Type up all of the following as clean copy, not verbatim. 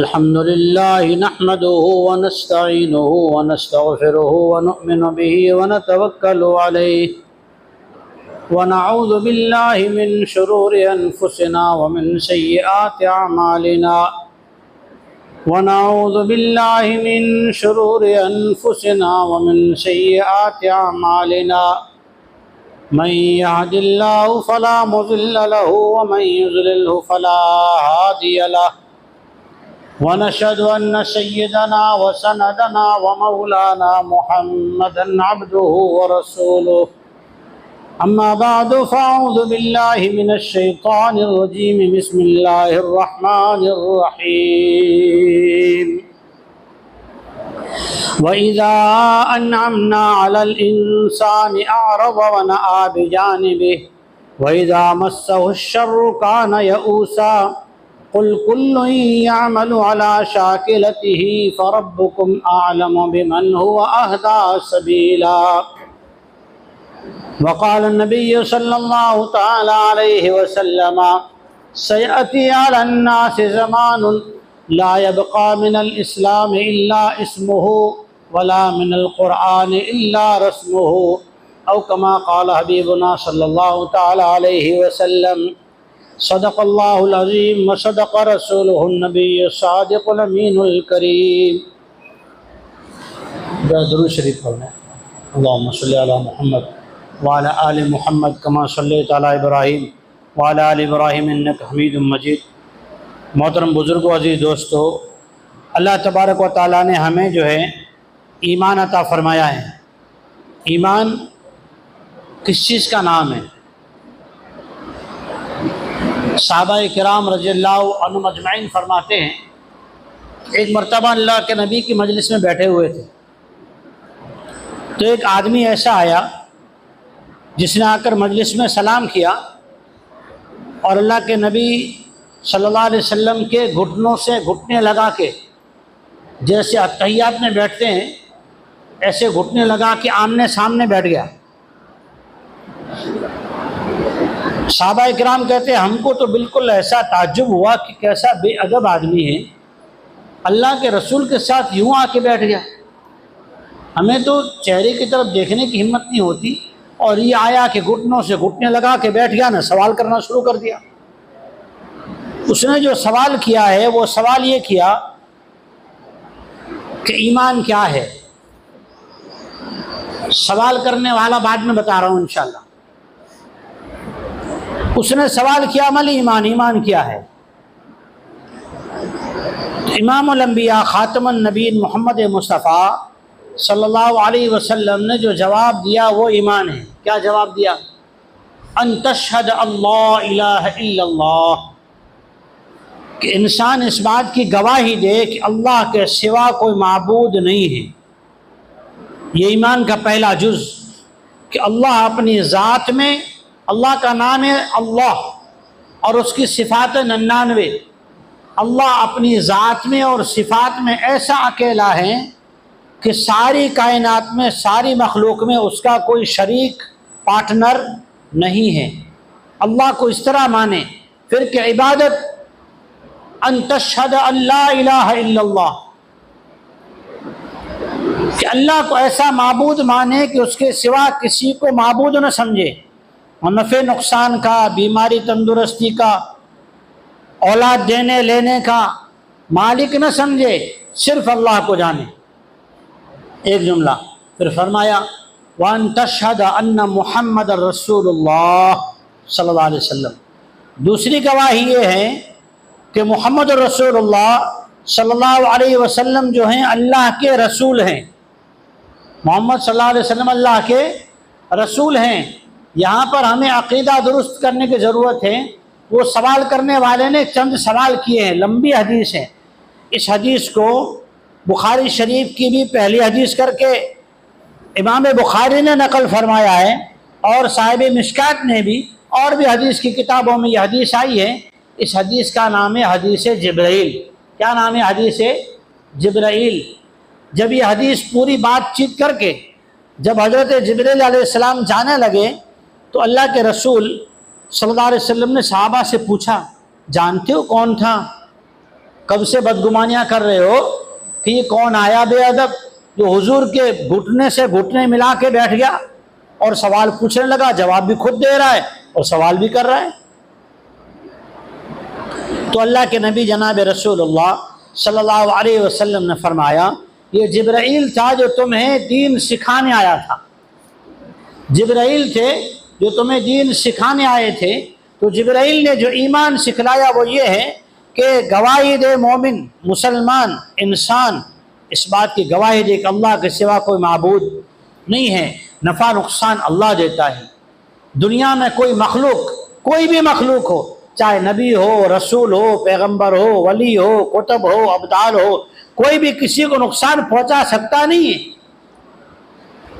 الحمد لله نحمده ونستعينه ونستغفره ونؤمن به ونتوكل عليه ونعوذ بالله من شرور أنفسنا ومن سيئات أعمالنا ونعوذ بالله من شرور أنفسنا ومن سيئات أعمالنا من يهد الله فلا مضل له ومن يضلله فلا هادي له ونشهد أن سيدنا وسندنا ومولانا محمدا عبده ورسوله أما بعد فأعوذ بالله من الشيطان الرجيم بسم الله الرحمن الرحيم وإذا أنعمنا على الإنسان أعرض ونأى بجانبه وإذا مسه الشر كان يئوسا قل كل يعمل على شاكلته فربكم أعلم بمن هو أهدى سبيلا وقال النبي صلى الله تعالى عليه وسلم سيأتي على الناس زمان لا يبقى من الإسلام إلا اسمه ولا من القرآن إلا رسمه أو كما قال حبيبنا صلى الله تعالى عليه وسلم صدق الله العظيم وصدق رسوله النبي الصادق الأمين الكريم. درود شریف پڑھنا ہے. اللهم صل على محمد وعلى آل محمد كما صليت على إبراهيم وعلى آل إبراهيم إنك حميد مجيد. محترم بزرگوں، عزیز دوستو، اللہ تبارک و تعالیٰ نے ہمیں جو ہے ایمان عطا فرمایا ہے. ایمان کس چیز کا نام ہے؟ صحابہ کرام رضی اللہ عنہم اجمعین فرماتے ہیں، ایک مرتبہ اللہ کے نبی کی مجلس میں بیٹھے ہوئے تھے تو ایک آدمی ایسا آیا جس نے آ کر مجلس میں سلام کیا اور اللہ کے نبی صلی اللہ علیہ وسلم کے گھٹنوں سے گھٹنے لگا کے، جیسے اتحیات میں بیٹھتے ہیں ایسے گھٹنے لگا کے آمنے سامنے بیٹھ گیا. صحابہ کرام کہتے ہیں ہم کو تو بالکل ایسا تعجب ہوا کہ کیسا بے ادب آدمی ہے، اللہ کے رسول کے ساتھ یوں آ کے بیٹھ گیا. ہمیں تو چہرے کی طرف دیکھنے کی ہمت نہیں ہوتی اور یہ آیا کہ گھٹنوں سے گھٹنے لگا کے بیٹھ گیا نا، سوال کرنا شروع کر دیا. اس نے جو سوال کیا ہے وہ سوال یہ کیا کہ ایمان کیا ہے. سوال کرنے والا بعد میں بتا رہا ہوں انشاءاللہ. اس نے سوال کیا مل ایمان کیا ہے؟ امام الانبیاء خاتم النبیین محمد مصطفیٰ صلی اللہ علیہ وسلم نے جو جواب دیا وہ ایمان ہے. کیا جواب دیا؟ ان تشہد اللہ الہ الا اللہ، کہ انسان اس بات کی گواہی دے کہ اللہ کے سوا کوئی معبود نہیں ہے. یہ ایمان کا پہلا جز کہ اللہ اپنی ذات میں، اللہ کا نام ہے اللہ اور اس کی صفات 99. اللہ اپنی ذات میں اور صفات میں ایسا اکیلا ہے کہ ساری کائنات میں، ساری مخلوق میں اس کا کوئی شریک پارٹنر نہیں ہے. اللہ کو اس طرح مانے. پھر کہ عبادت ان تشہد اللہ الہ الا اللہ، کہ اللہ کو ایسا معبود مانے کہ اس کے سوا کسی کو معبود نہ سمجھے، نفع نقصان کا، بیماری تندرستی کا، اولاد دینے لینے کا مالک نہ سمجھے، صرف اللہ کو جانے. ایک جملہ. پھر فرمایا وَأَن تَشْهَدَ أَنَّ مُحَمَّدَ رَسُولُ اللَّهِ صلی اللہ علیہ وسلم. دوسری گواہی یہ ہے کہ محمد رسول اللہ صلی اللہ علیہ وسلم جو ہیں اللہ کے رسول ہیں. محمد صلی اللہ علیہ وسلم اللہ کے رسول ہیں. یہاں پر ہمیں عقیدہ درست کرنے کی ضرورت ہے. وہ سوال کرنے والے نے چند سوال کیے ہیں، لمبی حدیث ہے. اس حدیث کو بخاری شریف کی بھی پہلی حدیث کر کے امام بخاری نے نقل فرمایا ہے اور صاحب مشکات نے بھی، اور بھی حدیث کی کتابوں میں یہ حدیث آئی ہے. اس حدیث کا نام ہے حدیث جبرائیل. کیا نام ہے؟ حدیث جبرائیل. جب یہ حدیث پوری بات چیت کر کے جب حضرت جبرائیل علیہ السلام جانے لگے تو اللہ کے رسول صلی اللہ علیہ وسلم نے صحابہ سے پوچھا جانتے ہو کون تھا؟ کب سے بدگمانیاں کر رہے ہو کہ یہ کون آیا بے ادب جو حضور کے گھٹنے سے گھٹنے ملا کے بیٹھ گیا اور سوال پوچھنے لگا، جواب بھی خود دے رہا ہے اور سوال بھی کر رہا ہے۔ تو اللہ کے نبی جناب رسول اللہ صلی اللہ علیہ وسلم نے فرمایا، یہ جبرائیل تھا جو تمہیں دین سکھانے آیا تھا۔ جبرائیل تھے جو تمہیں دین سکھانے آئے تھے۔ تو جبرائیل نے جو ایمان سکھلایا وہ یہ ہے کہ گواہی دے مومن مسلمان انسان اس بات کی گواہی دے کہ اللہ کے سوا کوئی معبود نہیں ہے، نفع نقصان اللہ دیتا ہے۔ دنیا میں کوئی مخلوق، کوئی بھی مخلوق ہو، چاہے نبی ہو، رسول ہو، پیغمبر ہو، ولی ہو، کتب ہو، ابدال ہو، کوئی بھی کسی کو نقصان پہنچا سکتا نہیں ہے۔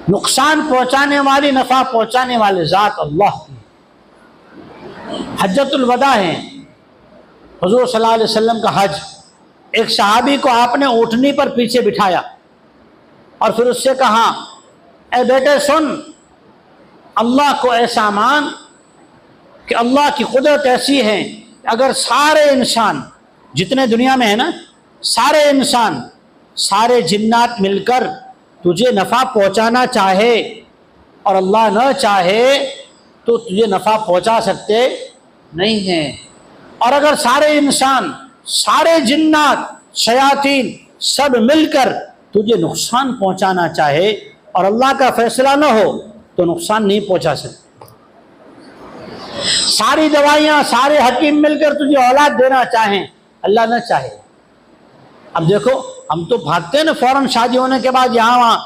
نقصان پہنچانے والی، نفع پہنچانے والے ذات اللہ کی۔ حجۃ الوداع ہے، حضور صلی اللہ علیہ وسلم کا حج۔ ایک صحابی کو آپ نے اونٹنی پر پیچھے بٹھایا اور پھر اس سے کہا، اے بیٹے سن، اللہ کو ایسا مان کہ اللہ کی قدرت ایسی ہے، اگر سارے انسان جتنے دنیا میں ہیں نا، سارے انسان سارے جنات مل کر تجھے نفع پہنچانا چاہے اور اللہ نہ چاہے تو تجھے نفع پہنچا سکتے نہیں ہیں، اور اگر سارے انسان سارے جنات شیاطین سب مل کر تجھے نقصان پہنچانا چاہے اور اللہ کا فیصلہ نہ ہو تو نقصان نہیں پہنچا سکتے۔ ساری دوائیاں سارے حکیم مل کر تجھے اولاد دینا چاہیں، اللہ نہ چاہے۔ اب دیکھو ہم تو بھاگتے ہیں نا فوراً شادی ہونے کے بعد یہاں وہاں۔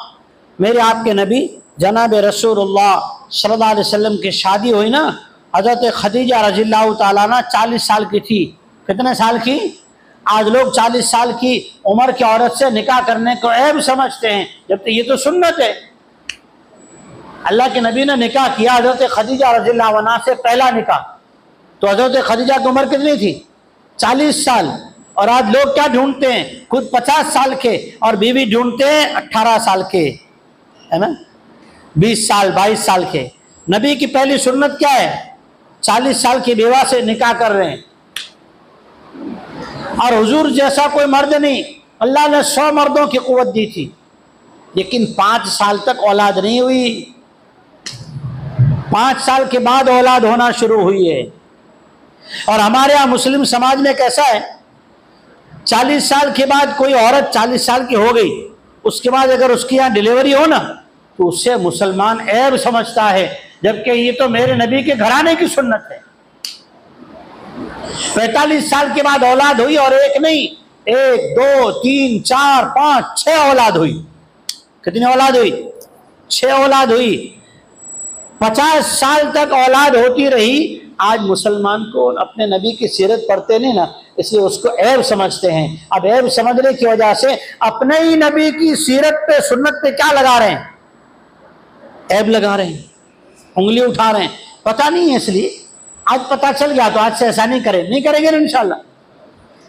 میرے آپ کے نبی جناب رسول اللہ صلی اللہ علیہ وسلم کی شادی ہوئی نا، حضرت خدیجہ رضی اللہ تعالیٰ عنہ 40 سال کی تھی۔ کتنے سال کی؟ آج لوگ 40 سال کی عمر کی عورت سے نکاح کرنے کو عیب سمجھتے ہیں، جبکہ یہ تو سنت ہے۔ اللہ کے نبی نے نکاح کیا حضرت خدیجہ رضی اللہ عنہ سے، پہلا نکاح۔ تو حضرت خدیجہ کی عمر کتنی تھی؟ 40 سال۔ اور آج لوگ کیا ڈھونڈتے ہیں؟ خود 50 سال کے اور بیوی ڈھونڈتے ہیں 18 سال کے، ہے نا، 20 سال 22 سال کے۔ نبی کی پہلی سنت کیا ہے؟ 40 سال کی بیوہ سے نکاح کر رہے ہیں۔ اور حضور جیسا کوئی مرد نہیں، اللہ نے 100 مردوں کی قوت دی تھی، لیکن 5 سال تک اولاد نہیں ہوئی۔ 5 سال کے بعد اولاد ہونا شروع ہوئی ہے۔ اور ہمارے یہاں مسلم سماج میں کیسا ہے، 40 سال کے بعد کوئی عورت 40 سال کی ہو گئی، اس کے بعد اگر اس کی یہاں ڈیلیوری ہو نا تو اس سے مسلمان عیب سمجھتا ہے، جبکہ یہ تو میرے نبی کے گھرانے کی سنت ہے۔ 45 سال کے بعد اولاد ہوئی، اور ایک نہیں، 1 2 3 4 5 6 اولاد ہوئی۔ کتنی اولاد ہوئی؟ 6 اولاد ہوئی۔ 50 سال تک اولاد ہوتی رہی۔ آج مسلمان کو اپنے نبی کی سیرت پڑھتے نہیں نا، اس لیے اس کو عیب سمجھتے ہیں۔ اب عیب سمجھنے کی وجہ سے اپنے ہی نبی کی سیرت پہ سنت پہ کیا لگا رہے ہیں؟ عیب لگا رہے ہیں، انگلی اٹھا رہے ہیں۔ پتہ نہیں ہے، اس لیے آج پتہ چل گیا تو آج سے ایسا نہیں کریں گے انشاءاللہ۔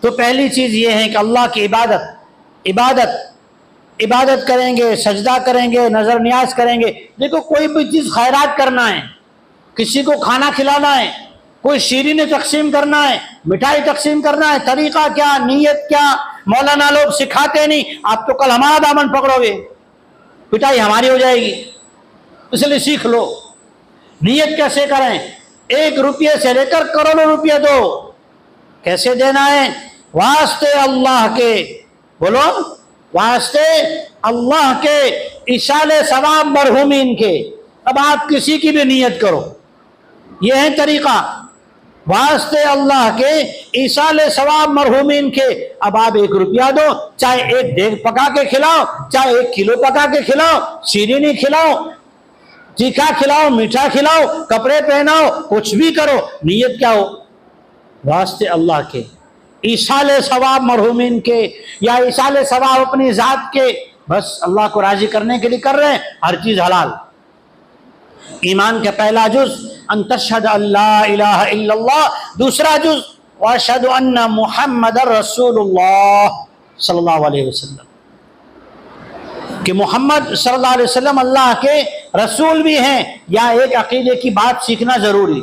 تو پہلی چیز یہ ہے کہ اللہ کی عبادت کریں گے، سجدہ کریں گے، نظر نیاز کریں گے۔ دیکھو کوئی بھی چیز خیرات کرنا ہے، کسی کو کھانا کھلانا ہے، کوئی شیرینی تقسیم کرنا ہے، مٹھائی تقسیم کرنا ہے، طریقہ کیا، نیت کیا، مولانا لوگ سکھاتے نہیں۔ آپ تو کل ہمارا دامن پکڑو گے، پٹائی ہماری ہو جائے گی، اس لیے سیکھ لو نیت کیسے کریں۔ 1 روپیے سے لے کر کروڑوں روپیے دو، کیسے دینا ہے؟ واسطے اللہ کے، بولو واسطے اللہ کے، ایصال ثواب مرحومین کے۔ اب آپ کسی کی بھی نیت کرو، یہ ہے طریقہ، واسطے اللہ کے، ایصال ثواب مرحومین کے۔ اب آپ 1 روپیہ دو، چاہے 1 دیگ پکا کے کھلاؤ، چاہے 1 کلو پکا کے کھلاؤ، شیرینی کھلاؤ، تیکھا کھلاؤ، میٹھا کھلاؤ، کپڑے پہناؤ، کچھ بھی کرو، نیت کیا ہو؟ واسطے اللہ کے، ایصال ثواب مرحومین کے، یا ایصال ثواب اپنی ذات کے، بس اللہ کو راضی کرنے کے لیے کر رہے ہیں، ہر چیز حلال۔ ایمان کا پہلا جز ان تشہد ان لا الہ الا اللہ، دوسرا جز واشہد ان محمد رسول اللہ صلی اللہ علیہ وسلم، کہ محمد صلی اللہ علیہ وسلم اللہ کے رسول بھی ہیں۔ یا ایک عقیدے کی بات سیکھنا ضروری،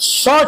100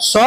100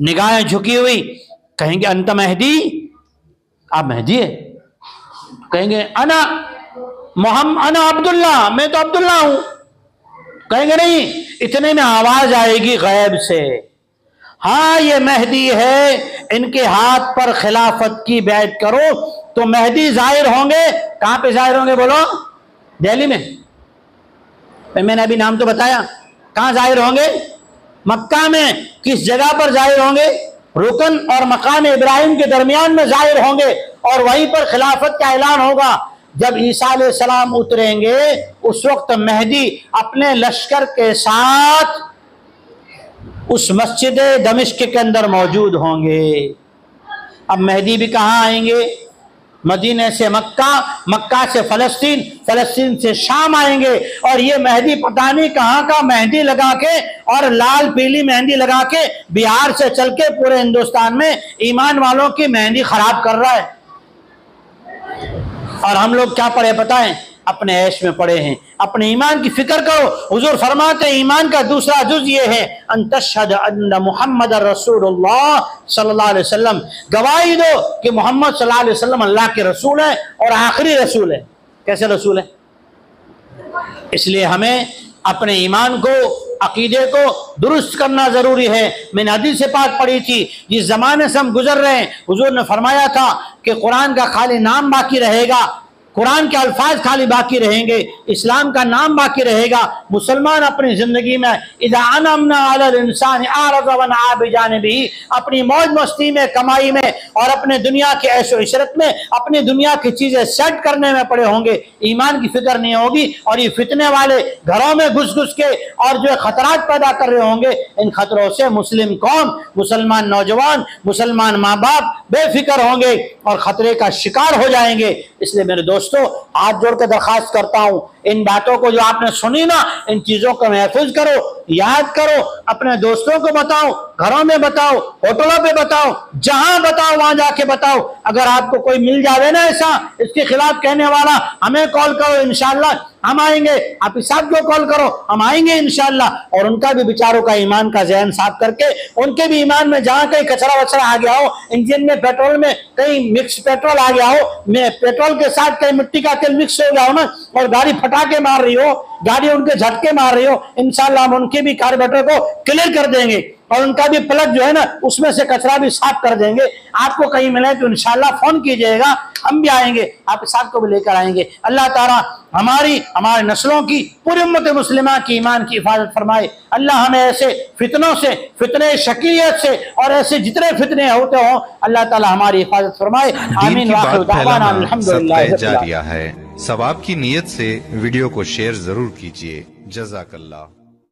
نگاہیں جھکی ہوئی، کہیں گے انت مہدی، آپ مہدی ہے؟ کہیں گے انا محمد انا عبداللہ، میں تو عبداللہ ہوں۔ کہیں گے نہیں، اتنے میں آواز آئے گی غیب سے، ہاں یہ مہدی ہے، ان کے ہاتھ پر خلافت کی بیعت کرو، تو مہدی ظاہر ہوں گے۔ کہاں پہ ظاہر ہوں گے بولو؟ دہلی میں؟ میں نے ابھی نام تو بتایا، کہاں ظاہر ہوں گے؟ مکہ میں۔ کس جگہ پر ظاہر ہوں گے؟ رکن اور مقام ابراہیم کے درمیان میں ظاہر ہوں گے، اور وہیں پر خلافت کا اعلان ہوگا۔ جب عیسیٰ علیہ السلام اتریں گے، اس وقت مہدی اپنے لشکر کے ساتھ اس مسجد دمشق کے اندر موجود ہوں گے۔ اب مہدی بھی کہاں آئیں گے؟ مدینہ سے مکہ، مکہ سے فلسطین، فلسطین سے شام آئیں گے، اور یہ مہدی پتہ نہیں کہاں کا مہندی لگا کے، اور لال پیلی مہندی لگا کے بہار سے چل کے پورے ہندوستان میں ایمان والوں کی مہندی خراب کر رہا ہے۔ اور ہم لوگ کیا پڑھے پتہ ہے؟ اپنے عیش میں پڑے ہیں۔ اپنے ایمان کی فکر کرو۔ حضور فرماتے ہیں ایمان کا دوسرا جز یہ ہے ان تشہد ان محمد رسول اللہ صلی اللہ علیہ وسلم، گواہی دو کہ محمد صلی اللہ علیہ وسلم اللہ کے رسول ہے اور آخری رسول ہے۔ کیسے رسول ہے؟ اس لیے ہمیں اپنے ایمان کو، عقیدے کو درست کرنا ضروری ہے۔ میں نے حدیث پاک پڑھی تھی، جس زمانے سے ہم گزر رہے ہیں حضور نے فرمایا تھا کہ قرآن کا خالی نام باقی رہے گا، قرآن کے الفاظ خالی باقی رہیں گے، اسلام کا نام باقی رہے گا۔ مسلمان اپنی زندگی میں اذا انعمنا علی الانسان اعرض ونأى بجانبہ، اپنی موج مستی میں، کمائی میں، اور اپنے دنیا کے عیش و عشرت میں اپنی دنیا کی چیزیں سیٹ کرنے میں پڑے ہوں گے، ایمان کی فکر نہیں ہوگی، اور یہ فتنے والے گھروں میں گھس گھس کے اور جو خطرات پیدا کر رہے ہوں گے، ان خطروں سے مسلم قوم، مسلمان نوجوان، مسلمان ماں باپ بے فکر ہوں گے اور خطرے کا شکار ہو جائیں گے۔ اس لیے میرے دوستو، ہاتھ جوڑ کے درخواست کرتا ہوں، ان باتوں کو جو آپ نے سنی نا، ان چیزوں کو محفوظ کرو، یاد کرو، اپنے دوستوں کو بتاؤ، گھروں میں بتاؤ، ہوٹلوں پہ بتاؤ، جہاں بتاؤ وہاں جا کے بتاؤ۔ اگر آپ کو کوئی مل جاوے نا ایسا اس کے خلاف کہنے والا، ہمیں کال کرو، انشاءاللہ ہم آئیں گے۔ آپ اس صاحب کو کال کرو، ہم آئیں گے انشاءاللہ، اور ان کا بھی بیچاروں کا ایمان کا ذہن صاف کر کے، ان کے بھی ایمان میں جہاں کہیں کچرا وچرا آ گیا ہو، انجن میں پیٹرول میں کہیں مکس پیٹرول آ گیا ہو، میں پیٹرول کے ساتھ کہیں مٹی کا تیل مکس ہو گیا ہو نا، اور گاڑی پھٹاکے مار رہی ہو، گاڑی ان کے جھٹکے مار رہی ہو، انشاءاللہ ہم ان کے بھی کاربیٹر کو کلیئر کر دیں گے، اور ان کا بھی پلگ جو ہے نا اس میں سے کچرا بھی صاف کر دیں گے۔ آپ کو کہیں ملے تو انشاءاللہ فون کیجئے گا، ہم بھی آئیں گے، آپ صاحب کو بھی لے کر آئیں گے۔ اللہ تعالیٰ ہمارے نسلوں کی، پوری امت مسلمہ کی ایمان کی حفاظت فرمائے۔ اللہ ہمیں ایسے فتنوں سے، فتنے شکیت سے، اور ایسے جتنے فتنے ہوتے ہوں، اللہ تعالیٰ ہماری حفاظت فرمائے۔ دین آمین کی وآخر بات دعوانا پھیلانا الحمدللہ رب صدقہ العالمین۔ جاریہ ہے۔ ثواب کی نیت سے ویڈیو کو شیئر ضرور کیجیے۔ جزاک اللہ۔